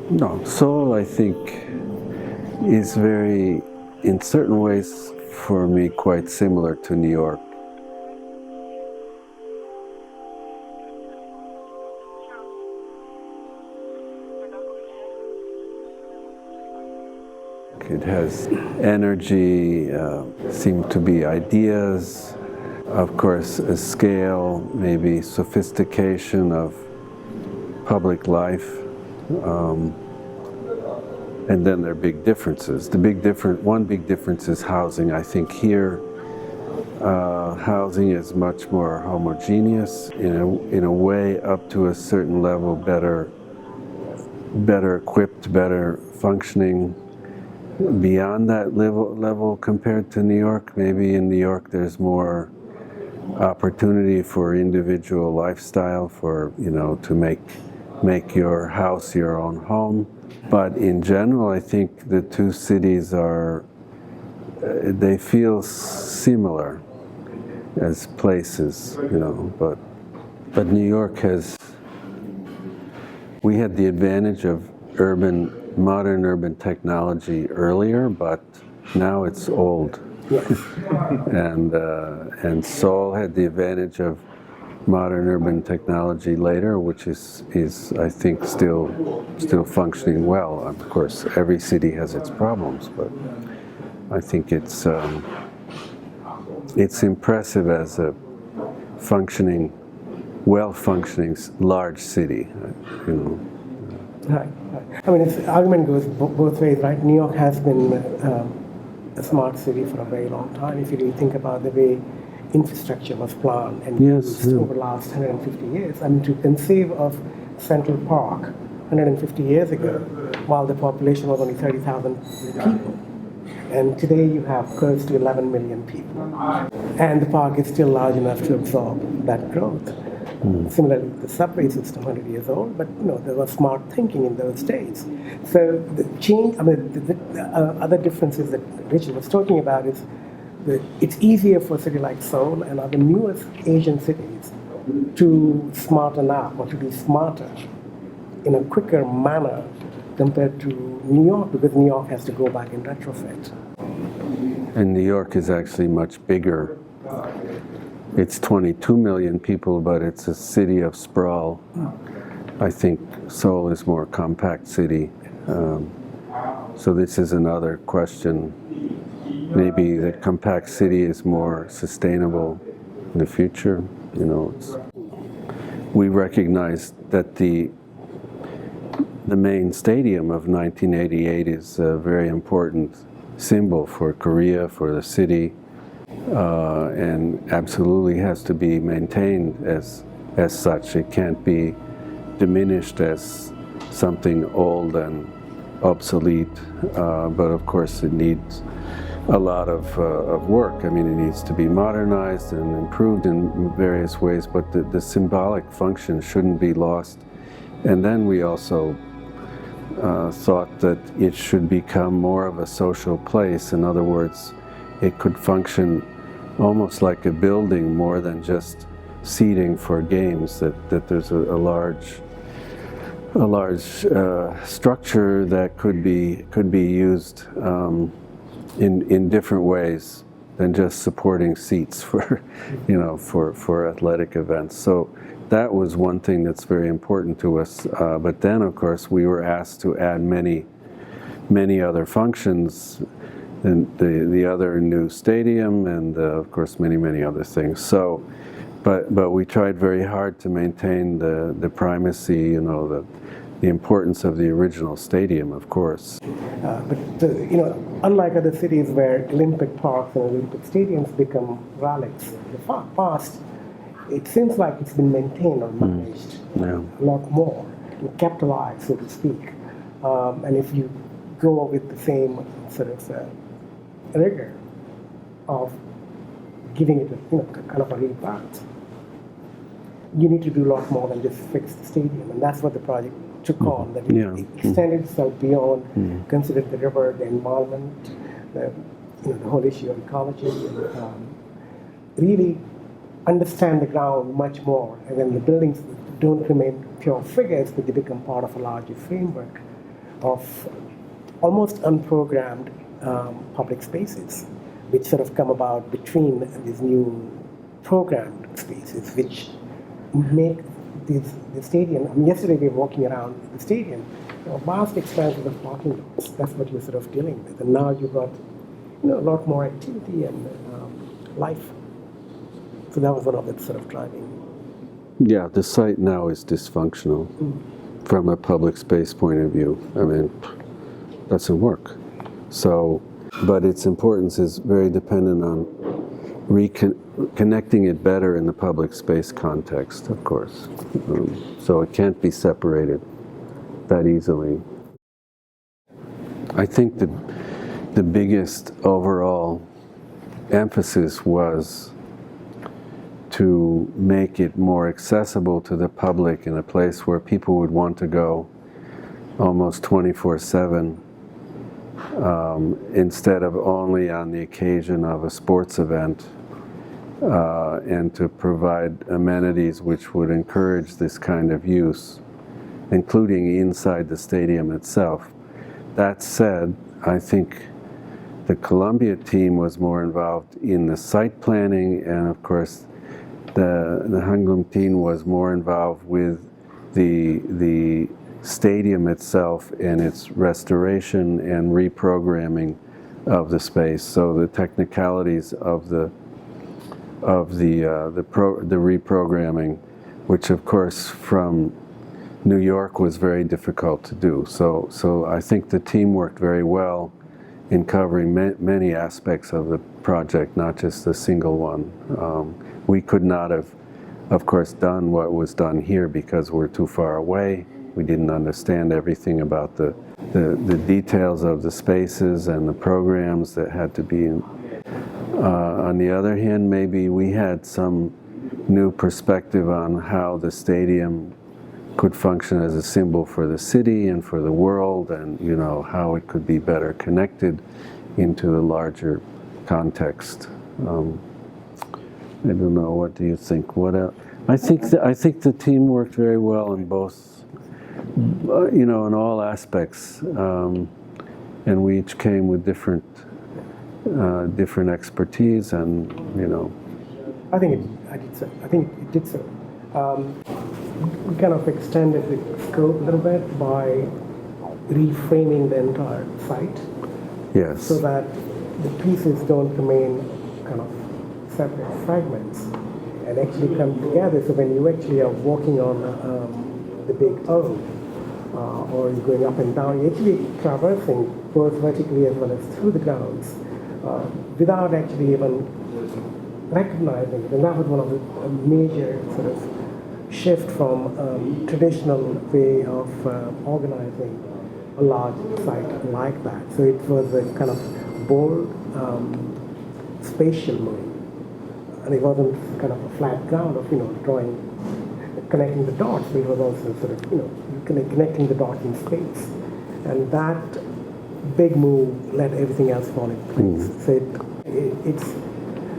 No, Seoul, I think, is very, in certain ways, for me, quite similar to New York. It has energy, seem to be ideas, of course, a scale, maybe sophistication of public life. And then there are big differences. One big difference is housing. I think here, housing is much more homogeneous, in a way, up to a certain level, better equipped, better functioning. Beyond that level compared to New York, maybe in New York there's more opportunity for individual lifestyle, for to make your house your own home. But in general, I think the two cities they feel similar as places, but New York we had the advantage of modern urban technology earlier, but now it's old. Yes. and Seoul had the advantage of modern urban technology later, which is I think still functioning well. Of course, every city has its problems, but I think it's impressive as a well-functioning large city. Right. I mean, the argument goes both ways, right? New York has been a smart city for a very long time. If you really think about the way infrastructure was planned and used over the last 150 years. I mean, to conceive of Central Park 150 years ago, while the population was only 30,000 people. And today you have close to 11 million people. And the park is still large enough to absorb that growth. Similarly, the subway system, 100 years old, but there was smart thinking in those days. So the change, the other differences that Richard was talking about is that it's easier for a city like Seoul and other newest Asian cities to smarten up or to be smarter in a quicker manner compared to New York, because New York has to go back and retrofit. And New York is actually much bigger. It's 22 million people, but it's a city of sprawl. I think Seoul is more compact city. So this is another question. Maybe the compact city is more sustainable in the future. We recognize that the main stadium of 1988 is a very important symbol for Korea, for the city. And absolutely has to be maintained as such. It can't be diminished as something old and obsolete, but of course it needs a lot of work. I mean, it needs to be modernized and improved in various ways, but the symbolic function shouldn't be lost. And then we also thought that it should become more of a social place. In other words, it could function almost like a building more than just seating for games, that there's a large structure that could be used in different ways than just supporting seats for athletic events. So that was one thing that's very important to us. But then, of course, we were asked to add many other functions, and the other new stadium, and of course many other things. So, but we tried very hard to maintain the primacy, the importance of the original stadium, of course. But unlike other cities where Olympic parks and Olympic stadiums become relics in the past, it seems like it's been maintained or managed a lot more, and kept alive, so to speak. And if you go with the same sort of rigor of giving it kind of a rebirth, you need to do a lot more than just fix the stadium, and that's what the project took on. That it extended itself beyond, considered the river, the environment, the whole issue of ecology, and really understand the ground much more, and then the buildings don't remain pure figures, but they become part of a larger framework of almost unprogrammed public spaces, which sort of come about between these new programmed spaces, which make the stadium. I mean, yesterday we were walking around the stadium, vast expanses of parking lots. That's what you're sort of dealing with, and now you've got a lot more activity and life. So that was one of the sort of driving. Yeah, the site now is dysfunctional from a public space point of view. I mean, doesn't work. So, but its importance is very dependent on connecting it better in the public space context, of course. So it can't be separated that easily. I think the biggest overall emphasis was to make it more accessible to the public in a place where people would want to go almost 24/7 instead of only on the occasion of a sports event, and to provide amenities which would encourage this kind of use, including inside the stadium itself. That said, I think the Columbia team was more involved in the site planning, and of course the Haenglim team was more involved with the stadium itself and its restoration and reprogramming of the space. So the technicalities of the reprogramming, which of course from New York was very difficult to do. So I think the team worked very well in covering many aspects of the project, not just a single one. We could not have, of course, done what was done here because we're too far away. We didn't understand everything about the details of the spaces and the programs that had to be in. On the other hand, maybe we had some new perspective on how the stadium could function as a symbol for the city and for the world, and how it could be better connected into the larger context. I don't know. What do you think? What else? I think the team worked very well in both, in all aspects, and we each came with different expertise, and I think it did so. We kind of extended the scope a little bit by reframing the entire site. Yes. So that the pieces don't remain kind of separate fragments and actually come together. So when you actually are walking on the big O, or you're going up and down, you're actually traversing both vertically as well as through the grounds without actually even recognizing it. And that was one of the major sort of shift from traditional way of organizing a large site like that. So it was a kind of bold spatial move. And it wasn't kind of a flat ground of, connecting the dots, but it was also sort of, connecting the dots in space. And that big move let everything else fall in place. So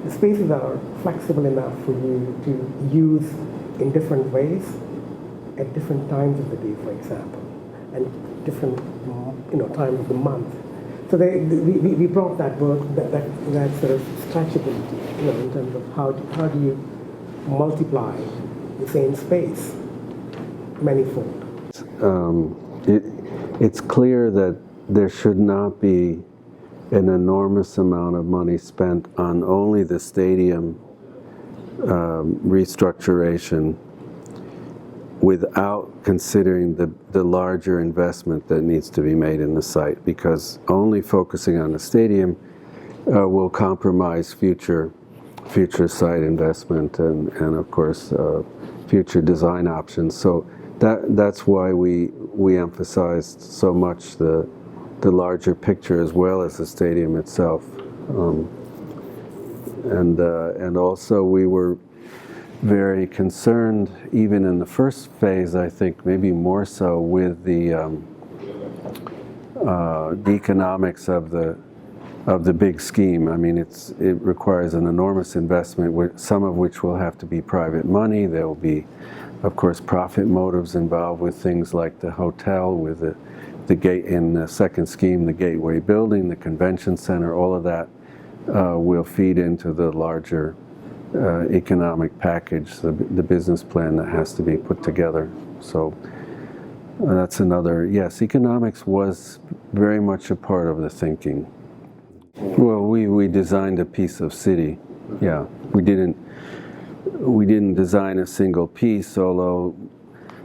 the spaces are flexible enough for you to use in different ways at different times of the day, for example, and different, times of the month. So we brought that work, that sort of stretchability, in terms of how do you multiply the same space manifold. It's clear that there should not be an enormous amount of money spent on only the stadium restructuration without considering the larger investment that needs to be made in the site, because only focusing on the stadium will compromise future site investment and of course future design options. So that's why we emphasized so much the larger picture as well as the stadium itself, and also we were very concerned, even in the first phase, I think maybe more so, with the economics of the of the big scheme. I mean, it requires an enormous investment, some of which will have to be private money. There will be, of course, profit motives involved with things like the hotel, with the gate in the second scheme, the Gateway building, the convention center. All of that will feed into the larger economic package, the business plan that has to be put together. So that's another, yes, economics was very much a part of the thinking. Well, we designed a piece of city. Yeah, we didn't design a single piece, although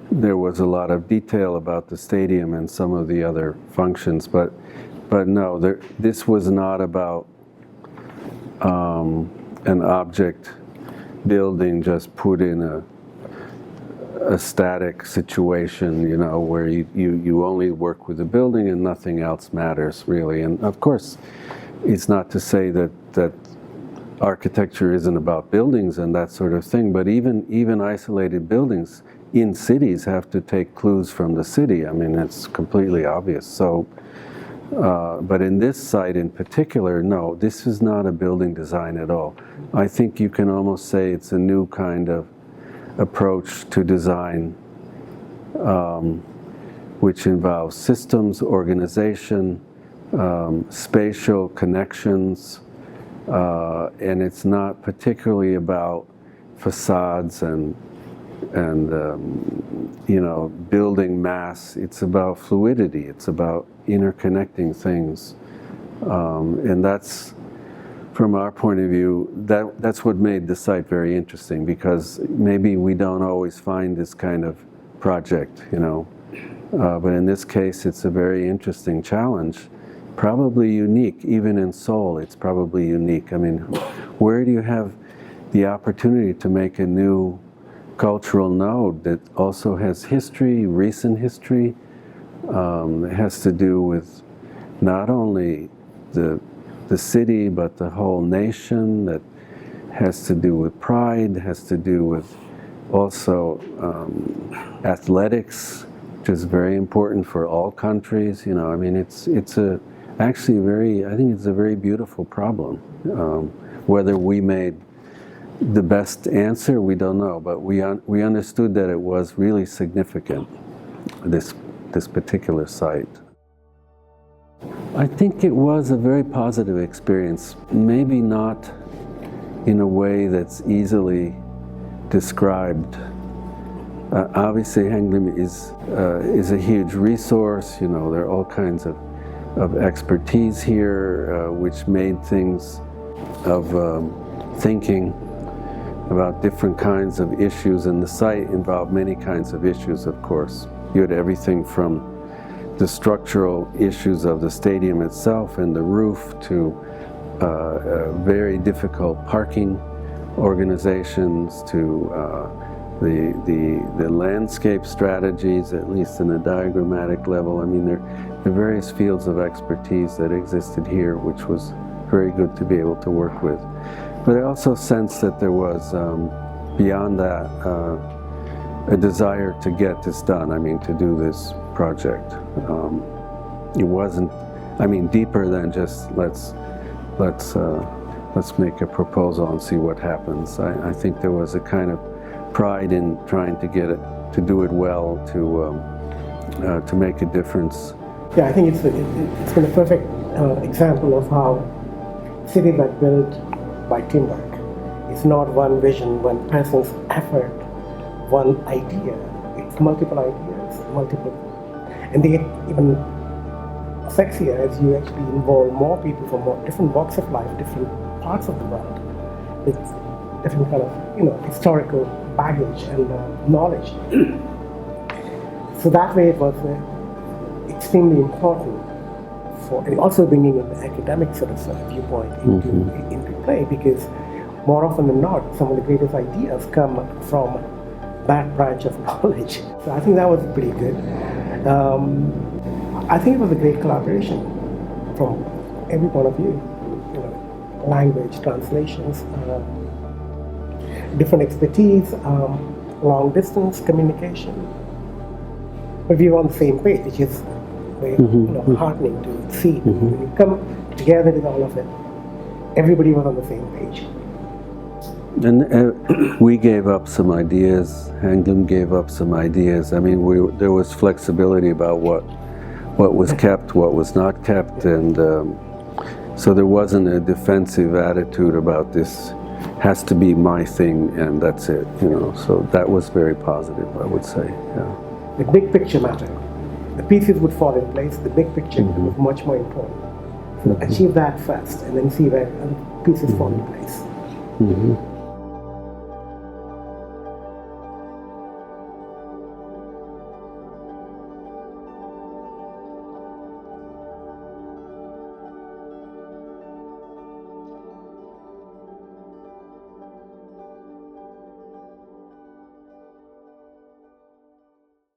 there was a lot of detail about the stadium and some of the other functions. But no, this was not about an object building just put in a static situation, you know, where you only work with the building and nothing else matters really. And of course, it's not to say that architecture isn't about buildings and that sort of thing, but even isolated buildings in cities have to take clues from the city. I mean, it's completely obvious. So, but in this site in particular, no, this is not a building design at all. I think you can almost say it's a new kind of approach to design, which involves systems, organization, spatial connections, and it's not particularly about facades and you know, building mass. It's about fluidity. It's about interconnecting things, and that's, from our point of view, that's what made the site very interesting, because maybe we don't always find this kind of project, you know, but in this case, it's a very interesting challenge. Probably unique, even in Seoul, it's probably unique. I mean, where do you have the opportunity to make a new cultural node that also has history, recent history? It has to do with not only the city, but the whole nation, that has to do with pride, has to do with also athletics, which is very important for all countries. You know, I mean, it's actually I think it's a very beautiful problem. Whether we made the best answer, we don't know, but we understood that it was really significant, this particular site. I think it was a very positive experience, maybe not in a way that's easily described. Obviously, Haenglim is a huge resource. You know, there are all kinds of expertise here, which made things of thinking about different kinds of issues, and the site involved many kinds of issues, of course. You had everything from the structural issues of the stadium itself and the roof to very difficult parking organizations, to the landscape strategies, at least in a diagrammatic level. I mean, there are various fields of expertise that existed here, which was very good to be able to work with. But I also sensed that there was, beyond that, a desire to get this done. I mean, to do this project. It wasn't, I mean, deeper than just let's make a proposal and see what happens. I think there was a kind of pride in trying to get it, to do it well, to make a difference. Yeah, I think it's been a perfect example of how cities are built by teamwork. It's not one vision, one person's effort, one idea. It's multiple ideas, and they get even sexier as you actually involve more people from more different walks of life, different parts of the world, with different kind of, you know, historical baggage and knowledge. So that way it was extremely important for, and also bringing in the academic sort of viewpoint into play, because more often than not, some of the greatest ideas come from that branch of knowledge. So I think that was pretty good. I think it was a great collaboration from every one of you. You know, language, translations, different expertise, long distance communication. But we were on the same page, which is very heartening to see. When you come together with all of it, everybody was on the same page. And we gave up some ideas. Haenglim gave up some ideas. I mean, there was flexibility about what was kept, what was not kept, and so there wasn't a defensive attitude about this has to be my thing and that's it. So that was very positive, I would say. Yeah. The big picture mattered. The pieces would fall in place. The big picture was much more important. So achieve that first, and then see where other pieces fall in place.